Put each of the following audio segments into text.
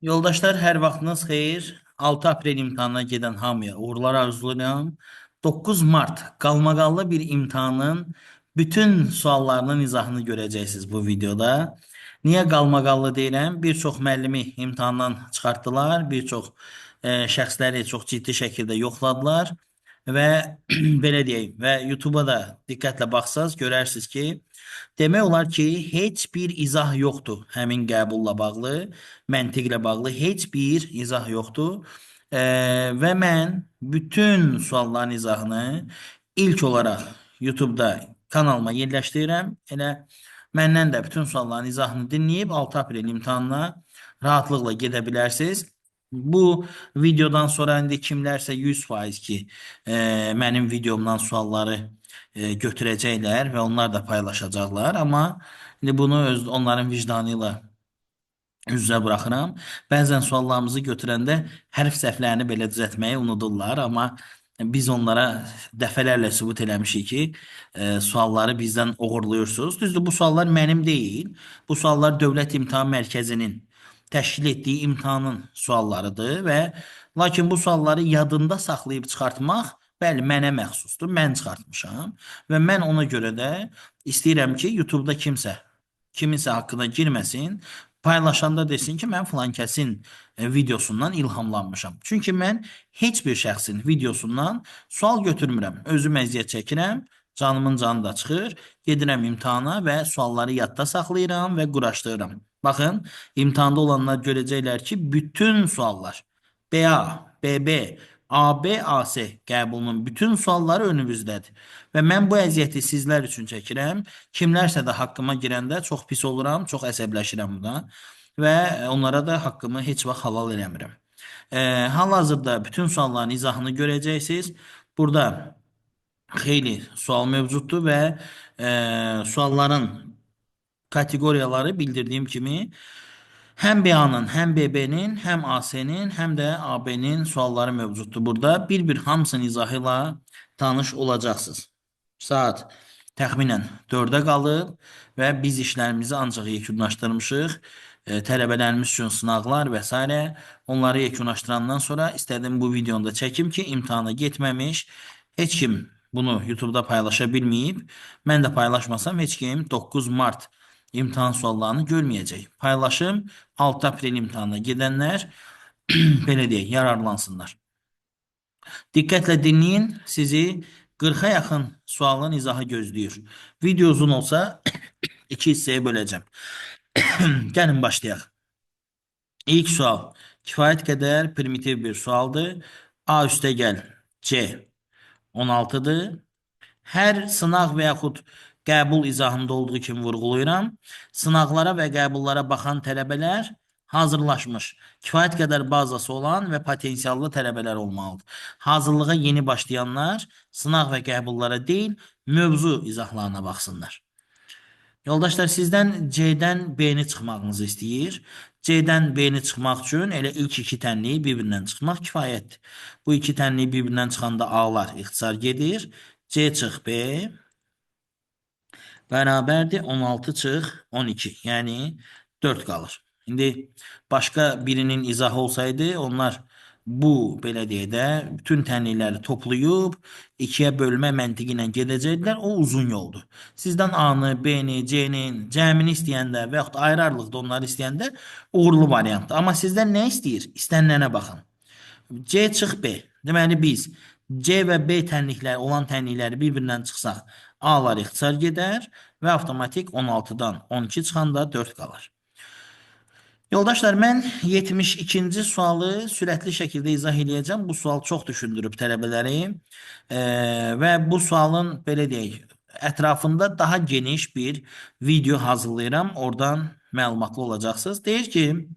Yoldaşlar, hər vaxtınız xeyir. 6 aprel imtahanına gedən hamıya uğurlar arzulayıram. 9 mart qalmaqallı bir imtahanın bütün suallarının izahını görəcəksiniz bu videoda. Niyə qalmaqallı deyirəm? Bir çox müəllimi imtahandan çıxartdılar, bir çox şəxsləri çox ciddi şəkildə yoxladılar və belə deyək və YouTube-a da diqqətlə baxsaz görərsiniz ki, demək olar ki, heç bir izah yoxdur həmin qəbulla bağlı, məntiqlə bağlı heç bir izah yoxdur. Və mən bütün sualların izahını ilk olaraq YouTube-da kanalıma yerləşdirirəm. Elə məndən də bütün sualların izahını dinləyib 6 aprel imtahanına rahatlıqla gedə bilərsiniz. Bu videodan sonra indi kimlərsə 100% ki, mənim videomdan sualları götürəcəklər və onlar da paylaşacaqlar. Amma indi bunu onların vicdanı ilə üz-üzə buraxıram. Bəzən suallarımızı götürəndə hərf səhvlərini belə düzəltməyi unudurlar, amma biz onlara dəfələrlə sübut eləmişik ki, sualları bizdən oğurluyursunuz. Düzdür, bu suallar mənim deyil. Bu suallar Dövlət İmtahan Mərkəzinin təşkil etdiyi imtahanın suallarıdır və lakin bu sualları yadında saxlayıb çıxartmaq bəli, mənə məxsusdur. Mən çıxartmışam və mən ona görə də istəyirəm ki, YouTube-da kiminsə haqqına girməsin, paylaşanda desin ki, mən filan kəsin videosundan ilhamlanmışam. Çünki mən heç bir şəxsin videosundan sual götürmürəm. Özüm əziyyət çəkirəm, canımın canı da çıxır, gedirəm imtahana və sualları yadda saxlayıram və quraşdırıram. Baxın, imtahanda olanlar görəcəklər ki, bütün suallar BA, BB, AB, AC qəbulunun bütün sualları önümüzdədir. Və mən bu əziyyəti sizlər üçün çəkirəm. Kimlərsə də haqqıma girəndə çox pis oluram, çox əsəbləşirəm buna və onlara da haqqımı heç vaxt halal eləmirəm. Hal-hazırda bütün sualların izahını görəcəksiniz. Burada xeyli sual mövcuddur və sualların kateqoriyaları bildirdiyim kimi həm BA-nın, həm BB-nin, həm AC-nin, həm də AB-nin sualları mövcuddur burada. Bir-bir hamısının izahı ilə tanış olacaqsınız. Saat təxminən 4-ə qalıb və biz işlərimizi ancaq yekunlaşdırmışıq. Tələbələrimiz üçün sınaqlar və s. onları yekunlaşdırandan sonra istədim bu videonu da çəkim ki, imtahana getməmiş heç kim bunu YouTube-da paylaşa bilməyib. Mən də paylaşmasam heç kim 9 Mart imtahan suallarını görməyəcək. Paylaşım 6 aprel imtahanına gedənlər belə deyək, yararlansınlar. Diqqətlə dinləyin, sizi 40-a yaxın sualın izahı gözləyir. Video uzun olsa 2 hissəyə böləcəm. Gəlin başlayaq. İlk sual kifayət qədər primitiv bir sualdır. A üstə gəl C 16-dır. Hər sınaq və yaxud qəbul izahında olduğu kimi vurğulayıram. Sınaqlara və qəbullara baxan tələbələr hazırlaşmış, kifayət qədər bazası olan və potensiallı tələbələr olmalıdır. Hazırlığa yeni başlayanlar sınaq və qəbullara deyil, mövzu izahlarına baxsınlar. Yoldaşlar, sizdən C-dən B-ni çıxmağınızı istəyir. C-dən B-ni çıxmaq üçün elə ilk iki tənliyi bir-birindən çıxmaq kifayətdir. Bu iki tənliyi bir-birindən çıxanda A-lar ixtisar gedir. C çıx B bərabərdir 16 çıx 12. Yəni 4 qalır. İndi başqa birinin izahı olsaydı onlar bu belə deyək də bütün tənlikləri toplayıb 2-yə bölmə məntiqi ilə gedəcəklər. O uzun yoldur. Sizdən A-nı, B-ni, C-nin, cəmini istəyəndə və yaxud ayrı-ayrılıqda onları istəyəndə uğurlu variantdır. Amma sizdən nə istəyir? İstənilənə baxın. C çıx B. Deməli biz C və B tənlikləri olan tənlikləri bir-birindən çıxsaq A-lar ixtisar gedər və avtomatik 16-dan 12 çıxanda 4 qalır. Yoldaşlar, mən 72-ci sualı sürətli şəkildə izah edəcəm. Bu sual çox düşündürüb tələbələri və bu sualın belə deyək, ətrafında daha geniş bir video hazırlayıram. Oradan məlumatlı olacaqsınız. Deyir ki,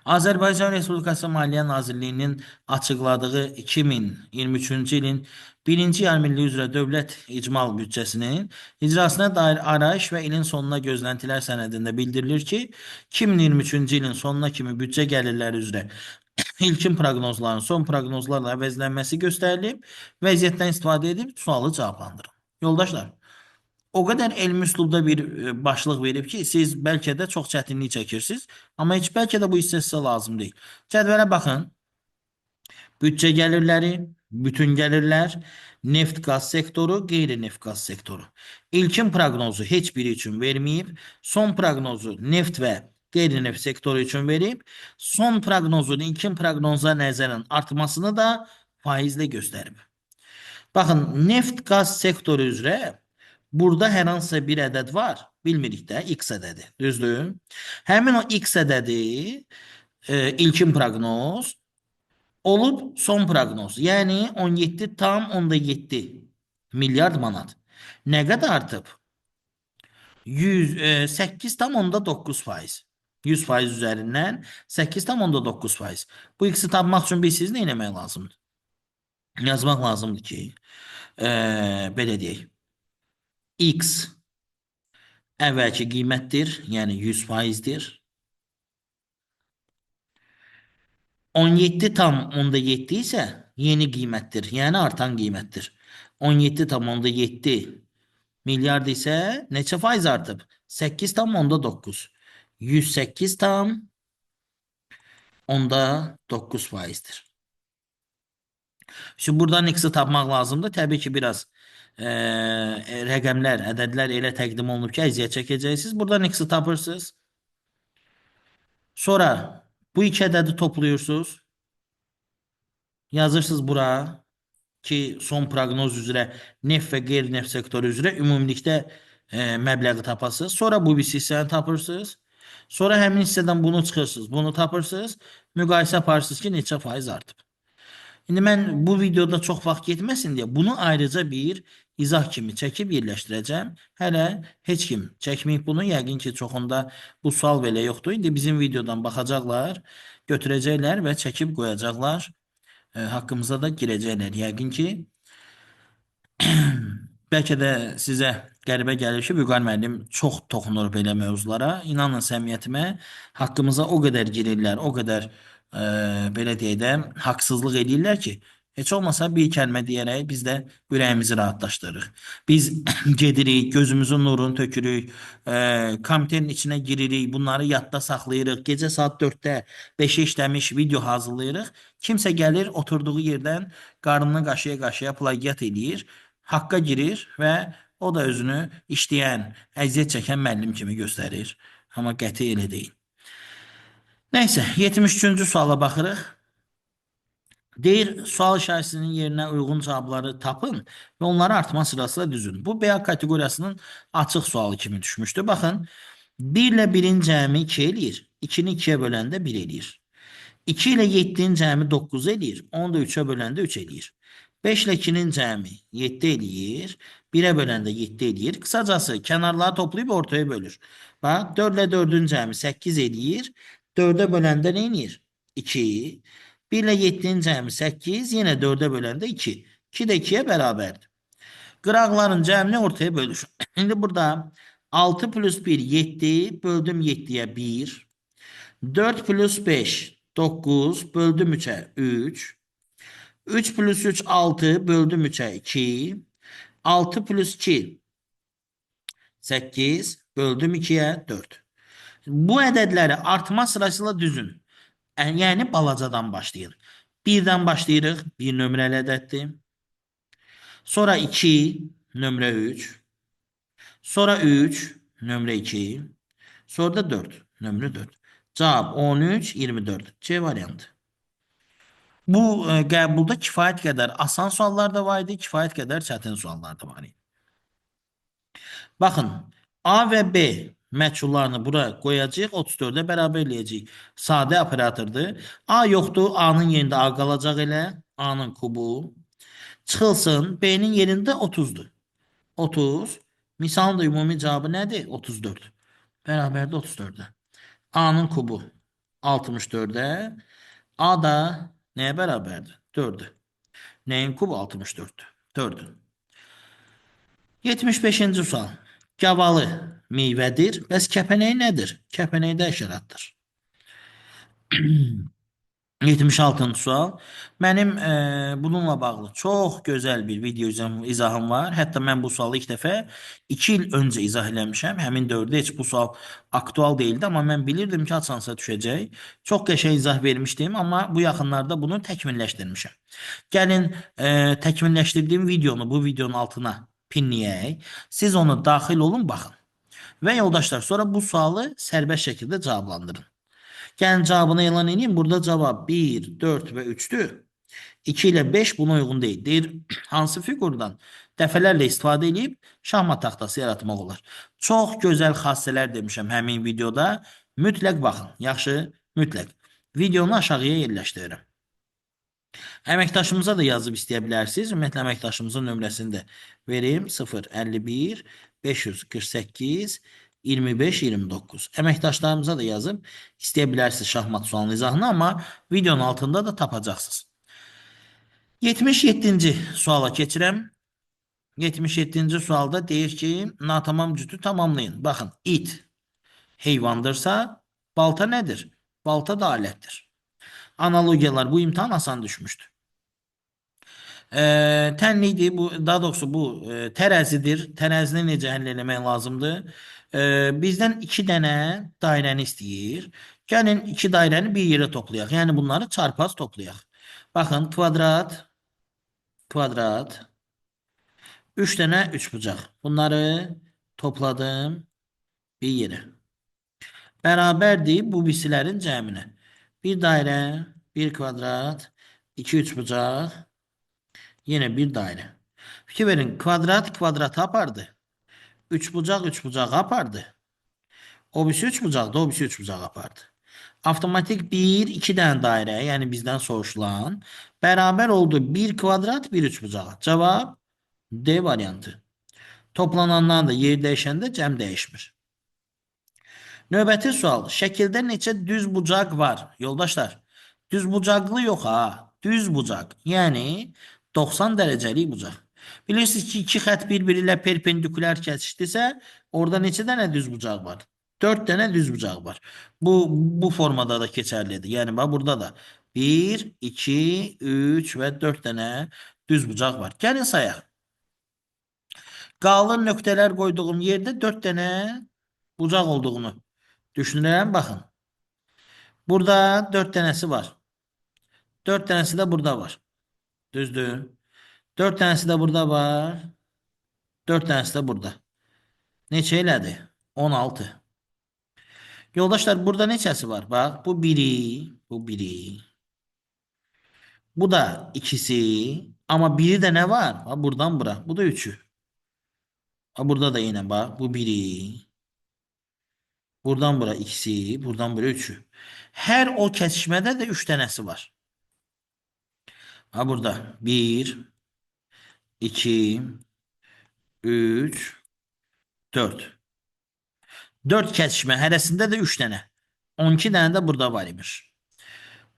Azərbaycan Respublikası Maliyyə Nazirliyinin açıqladığı 2023-cü ilin birinci yarımilliyi üzrə dövlət icmal büdcəsinin icrasına dair arayış və ilin sonuna gözləntilər sənədində bildirilir ki, 2023-cü ilin sonuna kimi büdcə gəlirləri üzrə ilkin proqnozların son proqnozlarla əvəzlənməsi göstərilib, vəziyyətdən istifadə edib sualı cavablandırın. Yoldaşlar, O kadar elmi üslubda bir başlıq verib ki, siz bəlkə də çox çətinlik çəkirsiniz, amma heç bəlkə də bu hissə sizə lazım deyil. Cədvələ baxın. Bütçe gelirleri, bütün gelirler, neft gaz sektoru, qeyri-neft gaz sektoru. İlkin proqnozu heç biri üçün verməyib, son proqnozu neft və qeyri-neft sektoru üçün verib, son proqnozun ilkin proqnoza nəzərən artmasını da faizlə göstərib. Baxın, neft qaz sektoru üzrə burada hər hansısa bir ədəd var, bilmirik də, x ədədi, düzdür? Həmin o x ədədi ilkin proqnoz olub son proqnoz. Yəni 17,7 milyard manat. Nə qədər artıb? 8,9%. 100% üzərindən 8,9%. Bu ikisi tapmaq üçün biz siz nə etmək lazımdır? Yazmaq lazımdır ki, belə deyək. X əvvəlki qiymətdir, yəni 100%dir. 17,7 ise yeni qiymətdir, yəni artan qiymətdir. 17,7 milyard ise neçə faiz artıb? 8,9. 108,9 faizdir. Şimdi buradan x-i tapmaq lazımdır. Təbii ki, biraz rəqəmlər, ədədlər elə təqdim olunub ki, əziyyət çəkəcəksiniz. Buradan x-i tapırsınız. Sonra bu iki ədədi toplayırsınız. Yazırsınız bura ki, son proqnoz üzrə neft və qeyri-neft sektoru üzrə ümumilikdə məbləği tapasınız. Sonra bu bir hissəni tapırsınız. Sonra həmin hissədən bunu çıxırsınız, bunu tapırsınız. Müqayisə aparırsınız ki, neçə faiz artıb. İndi mən bu videoda çox vaxt getməsin deyə bunu ayrıca bir izah kimi çəkib yerləşdirəcəm. Hələ heç kim çəkməyib bunu. Yəqin ki, çoxunda bu sual belə yoxdur. İndi bizim videodan baxacaqlar, götürəcəklər və çəkib qoyacaqlar. Hakkımıza da girəcəklər. Yəqin ki, bəlkə də sizə qəribə gəlir ki, Vüqar müəllim çox toxunur belə mövzulara. İnanın səmiyyətimə, haqqımıza o qədər girirlər, o qədər belə deyək də, haqsızlıq edirlər ki, heç olmasa bir kəlmə deyərək biz də ürəyimizi rahatlaşdırırıq. Biz gedirik, gözümüzün nurunu tökürük, komitenin içine giririk, bunları yadda saxlayırıq. Gecə saat 4-də 5-ə işləmiş video hazırlayırıq. Kimsə gəlir, oturduğu yerdən qarnını qaşıya-qaşıya plagiat edir, haqqa girir və o da özünü işləyən, əziyyət çəkən müəllim kimi göstərir. Amma qəti elə deyil. Neyse, 73-cü suala baxırıq. Deyir, sual işaretinin yerine uygun cevapları tapın ve onları artma sırasıyla düzün. Bu B kategorisinin açıq sualı kimi düşmüştü. Bakın, 1 ile 1'in cəmi 2 eləyir. 2'ni 2'ye böləndə 1 eləyir. 2 ile 7'in cəmi 9 eləyir. 10'u da 3'e böləndə 3 eləyir. 5 ile 2'nin cəmi 7 eləyir. 1'e böləndə 7 eləyir. Kısacası kenarları toplayıp ortaya bölür. Bak, 4 ile 4'ün cəmi 8 eləyir. 4'e böləndə nə eləyir? 2. 1 ile 7'nin cəmi 8, yine 4'e böləndə 2. 2 de 2'ye bərabərdir. Qıraqların cəmini ortaya bölür. Şimdi burada 6 plus 1 7, böldüm 7'ye 1. 4 plus 5 9, böldüm 3'e 3. 3 plus 3 6, böldüm 3'e 2. 6 plus 2 8, böldüm 2'ye 4. Bu ədədləri artma sırasıyla düzün. Yəni balacadan başlayın. 1'den başlayırıq. 1 nömrəli ədəddir. Sonra 2, nömrə 3. Sonra 3, nömrə 2. Sonra da 4, nömrə 4. Cavab 13, 24. C variantı. Bu qəbulda kifayət qədər asan suallar da var idi, kifayət qədər çətin suallar da var idi. Baxın, A və B məchullarını bura qoyacağıq, 34'e bərabər eləyəcəyik. Sadə operatordur. A yoxdur, A'nın yerində A qalacaq elə. A'nın kubu. Çıxılsın, B'nin yerində 30'dur. 30. Misalın da ümumi cavabı nədir? 34. Bərabərdə 34'e. A'nın kubu 64'e. A da nəyə bərabərdir? 4'e. Nəyin kubu 64'dür? 4'ün. 75-ci sual. Gavalı meyvədir. Bəs kəpənək nədir? Kəpənək də həşəratdır. 76-cı sual. Mənim bununla bağlı çox gözəl bir video izahım var. Hətta mən bu sualı ilk dəfə 2 il öncə izah eləmişəm. Həmin dövrdə heç bu sual aktual değildi, amma mən bilirdim ki, haçansa düşəcək. Çox qəşəng izah vermişdim, amma bu yaxınlarda bunu təkmilləşdirmişəm. Gəlin təkmilləşdirdiyim videonu bu videonun altına pinləyək. Siz onu daxil olun, baxın. Və yoldaşlar, sonra bu sualı sərbəst şəkildə cavablandırın. Gəlin cavabını elan edeyim. Burada cavab 1, 4 və 3'dür. 2 ilə 5 buna uyğun deyil. Deyir, hansı fiqurdan dəfələrlə istifadə edib şahmat taxtası yaratmaq olar. Çox gözəl xassələr demişəm həmin videoda. Mütləq baxın. Yaxşı, mütləq. Videonu aşağıya yerləşdirirəm. Əməkdaşımıza da yazıb istəyə bilərsiniz. Ümumiyyətlə əməkdaşımızın nömrəsini də vereyim. 051 548 25 29. Əməkdaşlarımıza da yazıb istəyə bilərsiniz şahmat sualının izahını, amma videonun altında da tapacaqsınız. 77-ci suala keçirəm. 77-ci sualda deyir ki, natamam cütü tamamlayın. Baxın, it heyvandırsa, balta nədir? Balta da alətdir. Analogiyalar, bu imtahan asan düşmüşdür. Tənlidir, bu daha doğrusu bu tərəzidir. Tərəzini necə həll etmək lazımdır? Bizdən 2 dənə dairəni istəyir. Gəlin 2 dairəni bir yerə toplayaq. Yəni bunları çarpaz toplayaq. Baxın, kvadrat, kvadrat, 3 dənə üçbucaq. Bunları topladım bir yerə. Bərabərdir bu bisilərin cəminə. Bir dairə, bir kvadrat, 2 üçbucaq, yine bir daire. Fikir verin, kvadrat kvadrata apardı. Üçbucaq üçbucağı apardı. O birisi üçbucaq da o birisi üçbucağı apardı. Avtomatik 1, 2 dənə dairə, yəni bizdən soruşulan bərabər oldu 1 kvadrat, 1 üçbucağa. Cavab D variantı. Toplanandan da yer dəyişəndə cəm dəyişmir. Növbəti sual. Şəkildə neçə düz bucaq var? Yoldaşlar, düz bucaqlı yox ha. Düz bucaq. Yəni 90 dərəcəlik bucaq. Bilirsiniz ki, 2 xət bir-biri ilə perpendikülər kəsişdirsə, orada neçə dənə düz bucaq var? 4 dənə düz bucaq var. Bu formada da keçərlidir. Yəni bax burada da 1, 2, 3 və 4 dənə düz bucaq var. Gəlin sayaq. Qalın nöqtələr qoyduğum yerdə 4 dənə bucaq olduğunu düşünürəm. Baxın. Burada 4 dənəsi var. 4 dənəsi də burada var. Düzdür. 4 dənəsi də burada var. 4 dənəsi də burada. Neçə elədi? 16. Yoldaşlar, burada neçəsi var? Bax, bu biri, bu biri. Bu da ikisi. Amma biri də nə var? Bax, buradan bura. Bu da üçü. Bax, burada da yine bax, bu biri. Buradan bura ikisi. Buradan bura üçü. Hər o kəsişmədə də 3 dənəsi var. Ha burada 1, 2, 3, 4. 4 kəsişmə, hərəsində də 3 dənə. 12 dənə də burada var imiş.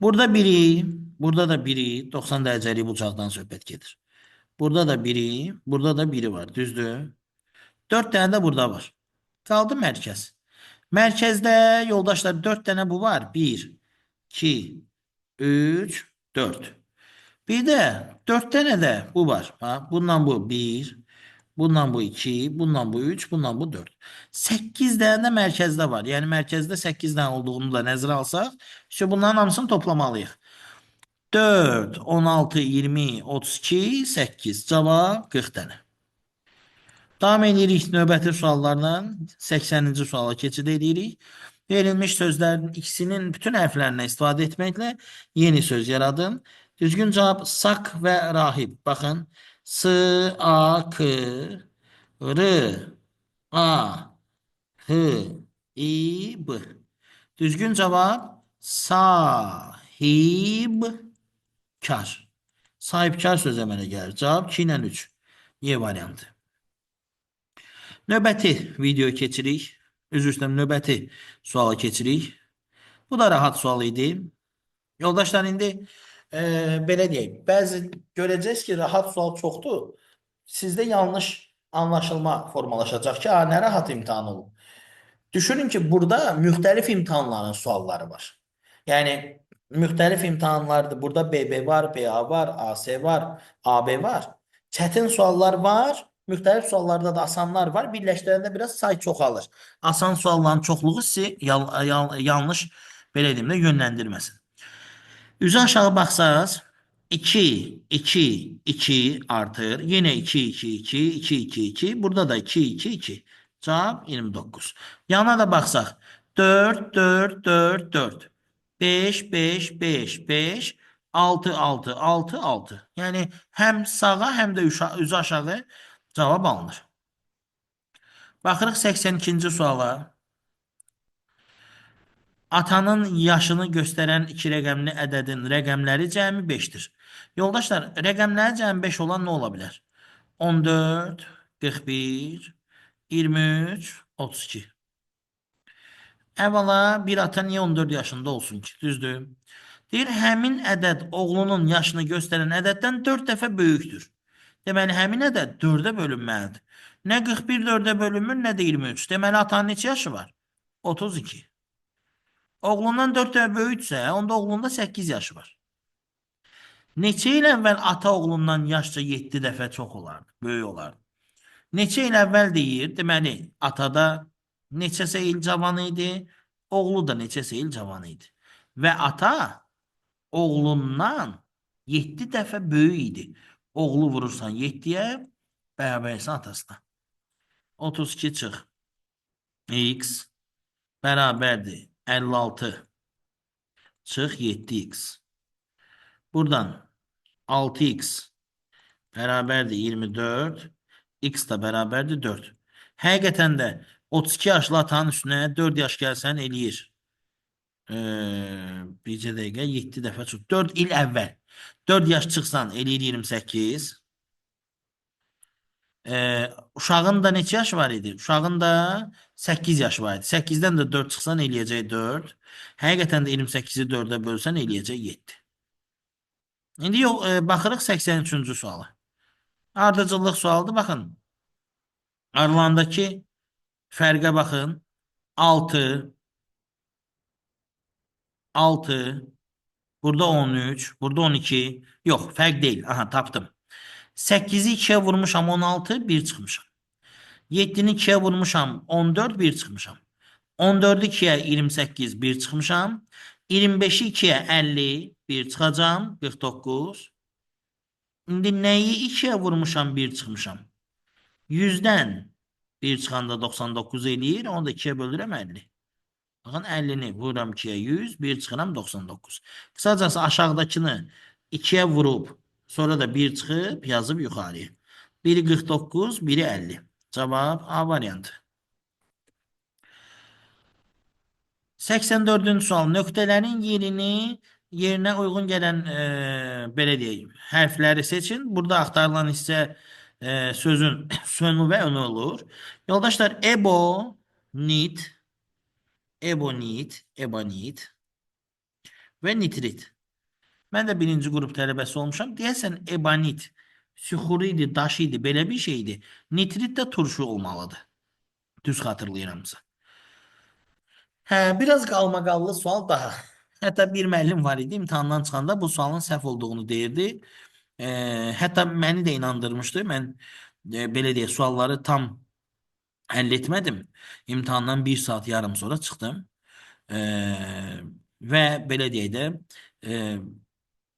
Burada biri, burada da biri, 90 dərəcəlik bucaqdan söhbət gedir. Burada da biri, burada da biri var, düzdür? 4 dənə də burada var. Qaldı mərkəz. Mərkəzdə yoldaşlar 4 dənə bu var. 1, 2, 3, 4. Bir də 4 dənə də bu var. Ha, bundan bu 1, bundan bu 2, bundan bu 3, bundan bu 4. 8 dənə də mərkəzdə var. Yəni mərkəzdə 8 dənə olduğunu da nəzərə alsaq, işte bunların hamısını toplamalıyıq. 4, 16, 20, 32, 8. Cavab 40 dənə. Davam edirik növbəti suallarla. 80-ci suala keçid edirik. Verilmiş sözlərin ikisinin bütün hərflərindən istifadə etməklə yeni söz yaradın. Düzgün cavab sak və rahib. Baxın. S, A, K, R, A, H, I, B. Düzgün cavab sahibkar. Sahibkar söz əmələ gəlir. Cavab 2 ilə 3. Y variantı. Növbəti video keçirik. Üzr istəyirəm, növbəti suala keçirik. Bu da rahat sual idi. Yoldaşlar, indi belə deyək. Bəzi görəcəksiniz ki, rahat sual çoxdur. Sizdə yanlış anlaşılma formalaşacaq ki, nə rahat imtahan olur. Düşünün ki, burada müxtəlif imtahanların sualları var. Yəni müxtəlif imtahanlardır. Burada BB var, BA var, AC var, AB var. Çətin suallar var. Müxtəlif suallarda da asanlar var. Birləşdirəndə biraz say çoxalır. Asan sualların çoxluğu sizi yanlış belə deyim də yönləndirməsin. Üzü aşağı baxsaz 2, 2, 2 artır. Yine 2, 2, 2, 2, 2, 2. Burada da 2, 2, 2. Cevap 29. Yana da baxsaq 4, 4, 4, 4. 5, 5, 5, 5. 6, 6, 6, 6. Yəni həm sağa, həm də üzü aşağı cavab alınır. Baxırıq 82-ci suala. Atanın yaşını göstərən iki rəqəmli ədədin rəqəmləri cəmi 5-dir. Yoldaşlar, rəqəmləri cəmi 5 olan nə ola bilər? 14, 41, 23, 32. Əvvəla bir ata niyə 14 yaşında olsun ki? Düzdür. Deyir, həmin ədəd oğlunun yaşını göstərən ədəddən 4 dəfə böyükdür. Deməli, həmin ədəd 4-ə bölünməlidir. Nə 41 4-ə bölünmür, nə də 23. Deməli, atanın neçə yaşı var? 32. Oğlundan 4 dəfə böyüksə, onda oğlunda 8 yaşı var. Neçə il əvvəl ata oğlundan yaşca 7 dəfə çox olardı, böyük olardı. Neçə il əvvəl deyir, deməli, atada neçəsə il cavan idi, oğlu da neçəsə il cavan idi. Və ata oğlundan 7 dəfə böyük idi. Oğlu vurursan 7-yə, bərabərsən atasına. 32 çıx. X bərabərdir 56 çıx 7x. Buradan 6x beraberdir 24. X da beraberdir 4. Həqiqətən də 32 yaşlı atanın üstüne 4 yaş gəlsən eləyir. Bircə dəqiqə 7 dəfə çox. 4 il əvvəl. 4 yaş çıxsan eləyir 28. Uşağın da neçə yaş var idi? Uşağın da 8 yaş var idi. 8-dən də 4 çıxsan eləyəcək 4. Həqiqətən də 28-i 4-ə bölsən eləyəcək 7. İndi yox, baxırıq 83-cü suala. Ardıcıllıq sualıdır. Baxın. Aralarındakı fərqə baxın. 6, 6, burada 13, burada 12. Yox, fərq deyil. Aha, tapdım. 8-i 2-yə vurmuşam 16, 1 çıxmışam. 7-ni 2-yə vurmuşam 14, 1 çıxmışam. 14-ü 2-yə 28, 1 çıxmışam. 25-i 2-yə 50, 1 çıxacam, 49. İndi nəyi 2-yə vurmuşam, 1 çıxmışam. 100-dən 1 çıxanda 99 eləyir, onu da 2-yə bölürəm 50. Baxın, 50-ni vururam 2-yə 100, 1 çıxıram 99. Qısacası aşağıdakını 2-yə vurub, sonra da 1 çıxıb yazıb yuxarıya. Biri 49, biri 50. Cavab A variantı. 84-cü sual. Nöqtələrin yerinə uyğun gələn belə deyək, hərfləri seçin. Burada axtarılan hissə sözün sonu və önü olur. Yoldaşlar, ebonit, ebonit və nitrit. Mən də birinci qrup tələbəsi olmuşam. Deyəsən, ebonit süxuru idi, daş idi, belə bir şeydi. Nitrit də turşu olmalıdır. Düz xatırlayıramsa. Hə, biraz qalmaqallı sual daha. Hətta bir müəllim var idi, imtahandan çıxanda bu sualın səhv olduğunu deyirdi. Hətta məni də inandırmışdı. Mən belə deyək, sualları tam həll etmədim. İmtahandan 1 saat yarım sonra çıxdım. Və belə deyək də,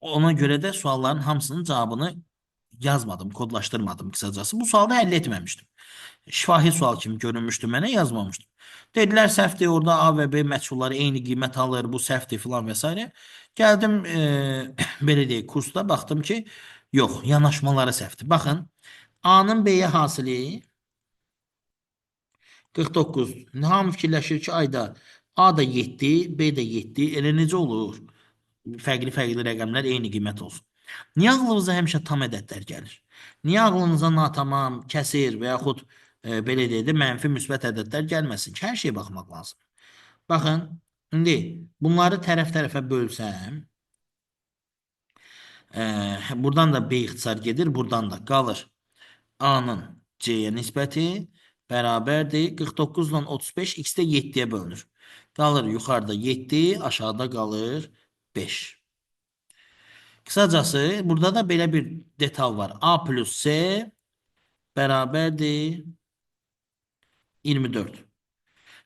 ona görə də sualların hamısının cavabını yazmadım, kodlaşdırmadım qısacası. Bu sualı həll etməmişdim. Şifahi sual kimi görünmüşdü mənə, yazmamışdım. Dedilər səhvdir, orada A və B məhsulları eyni qiymət alır, bu səhvdir filan və s. Gəldim, belə deyək, kursda baxdım ki, yox, yanaşmaları səhvdir. Baxın, A-nın B-yə hasili 49. Hamı fikirləşir ki, ayda A da 7, B də 7, elə necə olur? Fərqli-fərqli rəqəmlər eyni qiymət olsun. Niyə ağlınıza həmişə tam ədədlər gəlir? Niyə ağlınıza natamam, kəsir və yaxud belə deyək də mənfi müsbət ədədlər gəlməsin ki, hər şeyə baxmaq lazım. Baxın, indi bunları tərəf-tərəfə bölsəm, buradan da B ixtisar gedir, buradan da qalır. A-nın C-yə nisbəti bərabərdir. 49 ilə 35 x-də 7-yə bölünür. Qalır yuxarıda 7, aşağıda qalır 5. Kısacası burada da belə bir detal var. A plus C bərabərdir 24.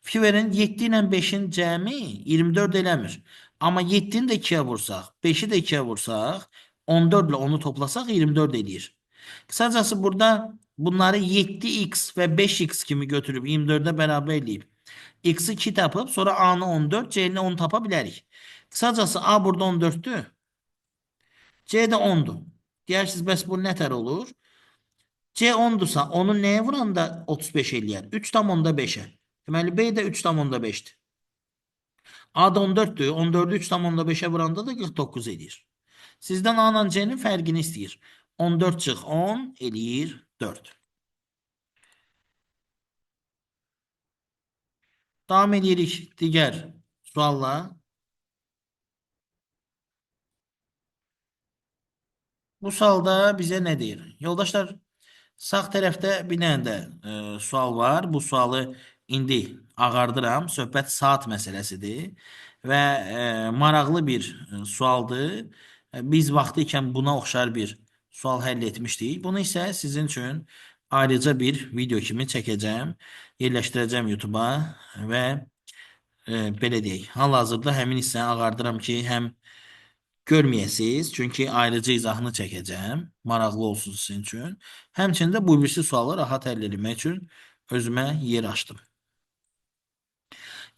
Fikir verin 7 ilə 5-in cəmi 24 eləmir. Amma 7-ni də 2-yə vursaq, 5-i də 2-yə vursaq, 14 ilə onu toplasaq 24 eləyir. Kısacası burada bunları 7x və 5x kimi götürüb 24-ə bərabər eləyib. X-i 2 tapıb sonra A-nı 14, C-ni 10 tapa bilərik. Kısacası A burada 14'tü. C də 10'du. Deyirsiniz bəs bu nətər olur? C 10'dursa onu neye vuranda 35 eləyər? 3 tam onda 5'e. Deməli B də 3 tam onda 5'dir. A da 14'dür. 14'ü 3 tam onda 5'e vuranda da 49 eləyir. Sizdən A ilə C'nin fərqini istəyir. 14 çıx 10 eləyir 4. Davam edirik digər sualla. Bu sualda bizə nə deyir? Yoldaşlar, sağ tərəfdə bir dənə də sual var. Bu sualı indi ağardıram. Söhbət saat məsələsidir və maraqlı bir sualdır. Biz vaxtı ikən buna oxşar bir sual həll etmişdik. Bunu isə sizin üçün ayrıca bir video kimi çəkəcəm, yerləşdirəcəm YouTube-a və belə deyək. Hal-hazırda həmin hissəni ağardıram ki, həm görməyəsiniz, çünki ayrıca izahını çəkəcəm. Maraqlı olsun sizin üçün. Həmçində bu birisi sualı rahat həll etmək üçün özümə yer açdım.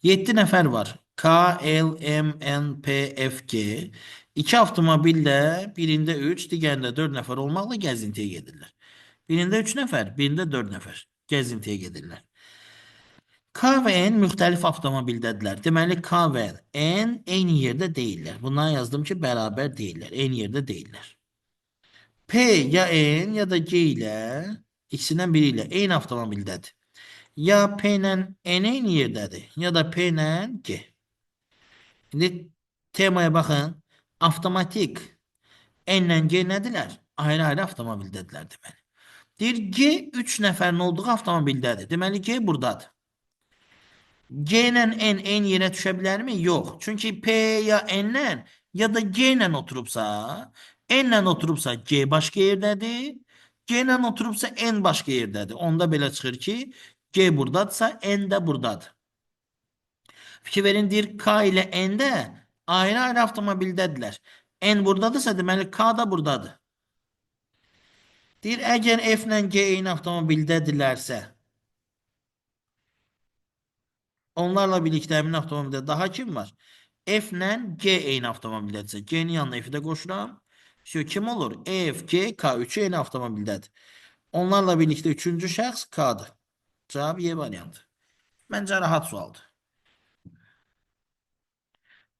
7 nəfər var. K, L, M, N, P, F, G. 2 avtomobillə birində 3, digərində 4 nəfər olmaqla gəzintiyə gedirlər. Birində 3 nəfər, birində 4 nəfər gəzintiyə gedirlər. K və N müxtəlif avtomobildədirlər. Deməli K və N eyni yerdə deyirlər. Bundan yazdım ki, bərabər deyirlər. Eyni yerdə deyirlər. P ya N ya da G ilə ikisindən biri ilə eyni avtomobildədir. Ya P ilə N eyni yerdədir, ya da P ilə G. İndi temaya baxın. Avtomatik N ilə G nədirlər? Ayrı-ayrı avtomobildədirlər deməli. Deyir G 3 nəfərin olduğu avtomobildədir. Deməli G buradadır. G ilə N eyni yerə düşə bilərmi? Yox. Çünki P ya N ilə ya da G ilə oturubsa, N ilə oturubsa G başqa yerdədir, G ilə oturubsa N başqa yerdədir. Onda belə çıxır ki, G buradadırsa N də buradadır. Fikir verin, deyir K ilə N də ayrı-ayrı avtomobildədirlər. N buradadırsa deməli K da buradadır. Deyir əgər F ilə G eyni avtomobildədirlərsə, onlarla birlikdə həmin avtomobildə daha kim var? F ilə G eyni avtomobildədirsə, G-nin yanına F-i də qoşuram. Kim olur? F, G, K üçü eyni avtomobildədir. Onlarla birlikdə üçüncü şəxs K-dır. Cavab Y variantı. Məncə rahat sualdır.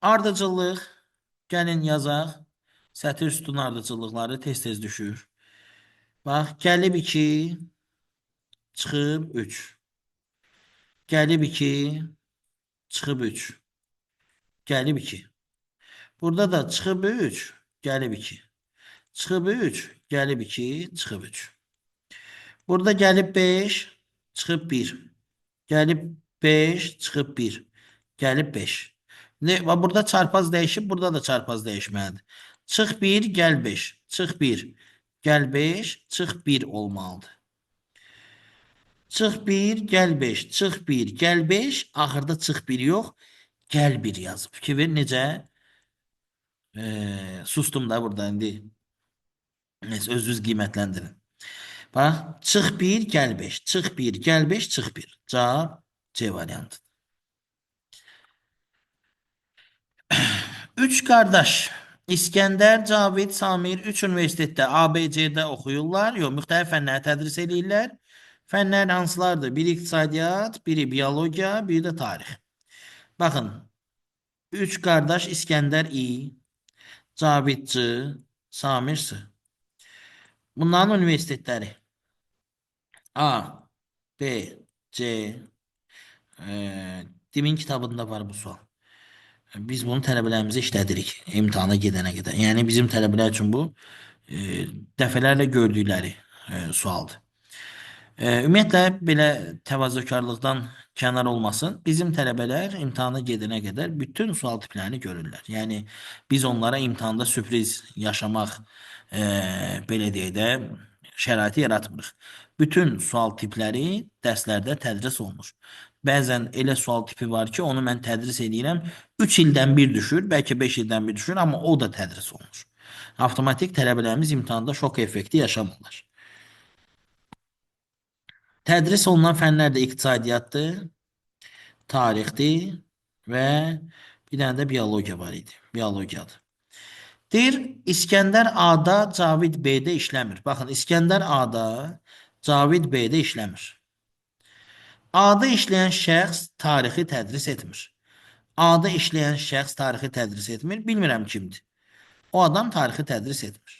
Ardıcıllıq. Gəlin yazaq. Sətir sütun ardıcıllıqları tez-tez düşür. Bax, gəlib 2, çıxıb 3. Gəlib 2, çıxıb 3. Gəlib 2. Burada da çıxıb 3, gəlib 2. Çıxıb 3, gəlib 2, çıxıb 3. Burada gəlib 5, çıxıb 1. Gəlib 5, çıxıb 1. Gəlib 5. Burada çarpaz dəyişib, burada da çarpaz dəyişməlidir. Çıx 1, gəl 5. Çıx 1, gəl 5, çıx 1 olmalıdır. Çıx 1, gəl 5. Çıx 1, gəl 5. Axırda çıx 1 yox, gəl 1 yazıb. Fikir ver necə? Sustum da burada indi. Neyse, özünüz qiymətləndirin. Bax, çıx 1, gəl 5. Çıx 1, gəl 5, çıx 1. Cavab C variantı. 3 qardaş. İskəndər, Cavid, Samir 3 universitetdə ABC'də oxuyurlar. Yox, müxtəlif fənləri tədris edirlər. Fənlər hansılardır? Biri iqtisadiyyat, biri biologiya, biri də tarix. Baxın, 3 qardaş İskəndər İ, Cavid C, Samir S. Bunların universitetləri A, B, C. Dimin kitabında var bu sual. Biz bunu tələbələrimizə işlədirik imtahana gedənə qədər. Yəni bizim tələbələr üçün bu dəfələrlə gördükləri sualdır. Ümumiyyətlə belə təvazökarlıqdan kənar olmasın. Bizim tələbələr imtahana gedənə qədər bütün sual tiplərini görürlər. Yəni biz onlara imtahanda sürpriz yaşamaq belə deyək də şəraiti yaratmırıq. Bütün sual tipləri dərslərdə tədris olunur. Bəzən elə sual tipi var ki, onu mən tədris edirəm, 3 ildən bir düşür, bəlkə 5 ildən bir düşür, amma o da tədris olunur. Avtomatik tələbələrimiz imtahanda şok effekti yaşamırlar. Tədris olunan fənlər də iqtisadiyyatdır, tarixdir və bir dənə də biologiya var idi. Biologiyadır. Deyir, İskəndər A-da, Cavid B-də işləmir. Baxın, İskəndər A-da, Cavid B-də işləmir. A-da işləyən şəxs tarixi tədris etmir. A-da işləyən şəxs tarixi tədris etmir. Bilmirəm kimdir. O adam tarixi tədris etmir.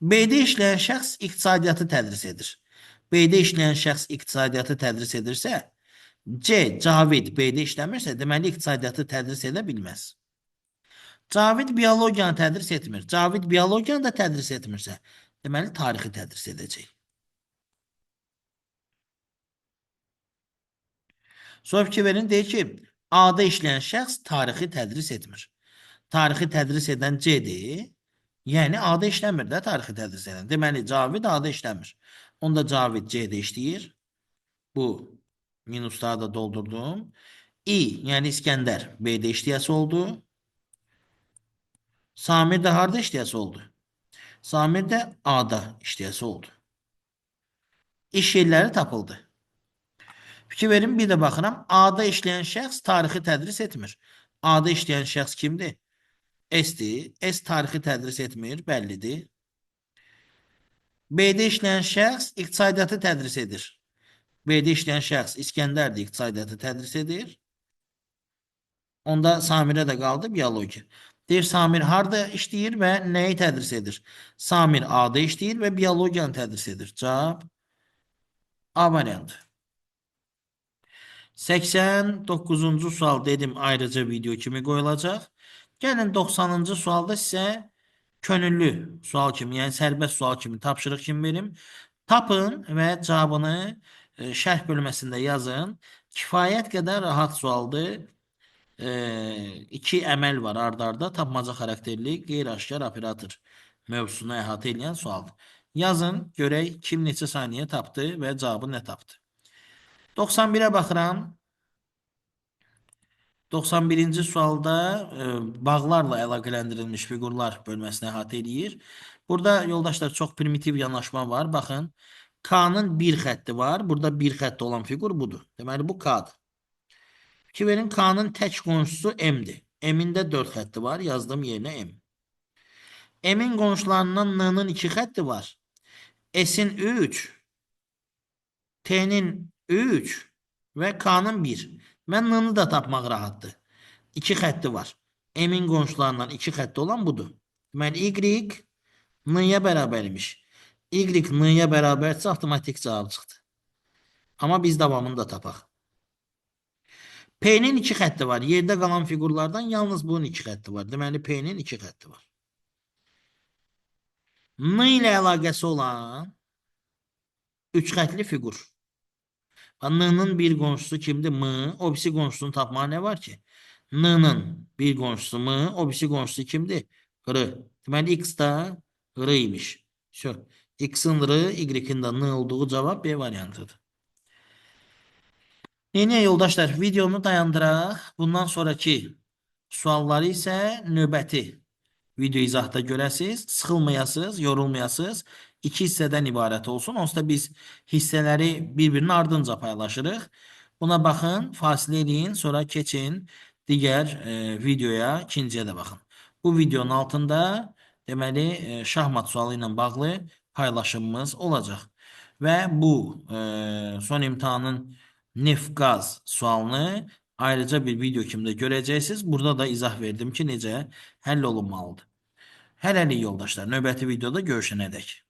B-də işləyən şəxs iqtisadiyyatı tədris edir. B-də işləyən şəxs iqtisadiyyatı tədris edirsə, C. Cavid B-də işləmirsə, deməli iqtisadiyyatı tədris edə bilməz. Cavid biologiyanı tədris etmir. Cavid biologiyanı da tədris etmirsə, deməli tarixi tədris edəcək. Sonra fikir verin, deyir ki, A-da işləyən şəxs tarixi tədris etmir. Tarixi tədris edən C-dir. Yəni A-da işləmir də tarixi tədris edən. Deməli Cavid A-da işləmir. Onda Cavid C-də işləyir. Bu minusları da doldurdum. İ, yəni İskəndər B-də işləyəsi oldu. Samir də harda işləyəsi oldu? Samir də A-da işləyəsi oldu. İş yerləri tapıldı. Fikir verin, bir də baxıram. A-da işləyən şəxs tarixi tədris etmir. A-da işləyən şəxs kimdir? S-dir. S tarixi tədris etmir, bəllidir. B-də işləyən şəxs iqtisadiyyatı tədris edir. B-də işləyən şəxs İskəndərdir, iqtisadiyyatı tədris edir. Onda Samirə də qaldı biologiya. Deyir, Samir harda işləyir və nəyi tədris edir? Samir A-da işləyir və biologiyanı tədris edir. Cavab A variantı. 89-cu sual dedim ayrıca video kimi qoyulacaq. Gəlin 90-cı sualda sizə könüllü sual kimi, yəni sərbəst sual kimi, tapşırıq kimi verim. Tapın və cavabını şərh bölməsində yazın. Kifayət qədər rahat sualdır. İki əməl var ard-arda. Tapmaca xarakterli qeyri-aşkar operator mövzusunu əhatə edən sualdır. Yazın, görək kim neçə saniyə tapdı və cavabı nə tapdı. 91-ə baxıram. 91-ci sualda bağlarla əlaqələndirilmiş fiqurlar bölməsini əhatə edir. Burada yoldaşlar çox primitiv yanaşma var. Baxın, K-nın bir xətti var. Burada bir xətti olan fiqur budur. Deməli, bu K-dır. Ki verin, K-nın tək qonşusu M-dir. M-in də 4 xətti var. Yazdım yerinə M. M-in qonşularından N-nın 2 xətti var. S-in 3, T-nin 3 və K-nın 1. Mən N-nı da tapmaq rahatdır. 2 xətti var. M-in qonşularından 2 xətti olan budur. Deməli, Y N-ya bərabərmiş. Y N-ya bərabərsə avtomatik cavab çıxdı. Amma biz davamını da tapaq. P-nin 2 xətti var. Yerdə qalan fiqurlardan yalnız bunun 2 xətti var. Deməli, P-nin 2 xətti var. N ilə əlaqəsi olan 3 xətli fiqur. N-nın bir qonşusu kimdir? M. O birisi qonşusunu tapmağa nə var ki? N-nın bir qonşusu M. O birisi qonşusu kimdir? R. Deməli, X da R imiş. X-in R, Y-in də N olduğu cavab B variantıdır. Yeni yoldaşlar, videonu dayandıraq. Bundan sonraki sualları isə növbəti video izahda görəsiniz. Sıxılmayasınız, yorulmayasınız. 2 hissədən ibarət olsun. Onsuz da biz hissələri bir-birinin ardınca paylaşırıq. Buna baxın, fasilə edin, sonra keçin digər videoya, ikinciyə də baxın. Bu videonun altında deməli şahmat sualı ilə bağlı paylaşımımız olacaq. Və bu son imtahanın neft-qaz sualını ayrıca bir video kimi də görəcəksiniz. Burada da izah verdim ki, necə həll olunmalıdır. Hələlik yoldaşlar, növbəti videoda görüşənədək.